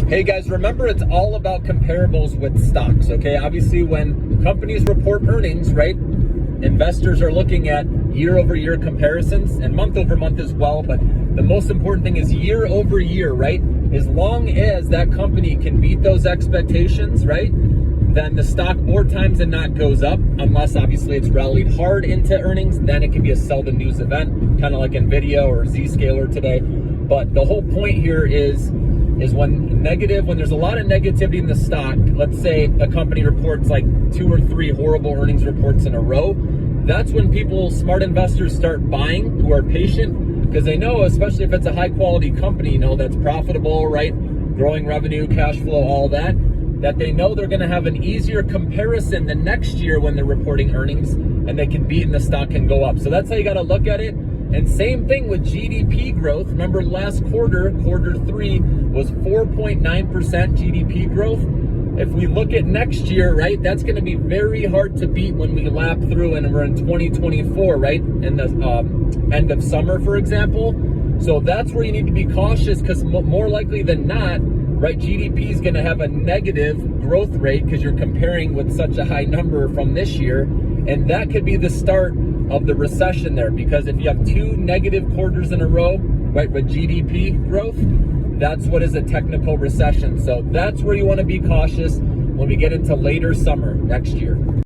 Hey guys, remember it's all about comparables with stocks, okay? Obviously, when companies report earnings, right, investors are looking at year over year comparisons and month over month as well. But the most important thing is year over year, right? As long as that company can beat those expectations, right, then the stock more times than not goes up, unless obviously it's rallied hard into earnings. Then it can be a sell the news event, kind of like Nvidia or Zscaler today. But the whole point here is when there's a lot of negativity in the stock, let's say a company reports like 2 or 3 horrible earnings reports in a row, that's when smart investors start buying who are patient, because they know, especially if it's a high quality company, that's profitable, right? Growing revenue, cash flow, all that they know they're going to have an easier comparison the next year when they're reporting earnings, and they can beat and the stock can go up. So that's how you got to look at it. And same thing with GDP growth. Remember last quarter 3 was 4.9% GDP growth. If we look at next year, right, that's going to be very hard to beat when we lap through and we're in 2024, right? In the end of summer, for example. So that's where you need to be cautious, because more likely than not, right, GDP is going to have a negative growth rate because you're comparing with such a high number from this year. And that could be the start of the recession there, because if you have 2 negative quarters in a row, right, with GDP growth, that's what is a technical recession. So that's where you want to be cautious when we get into later summer next year.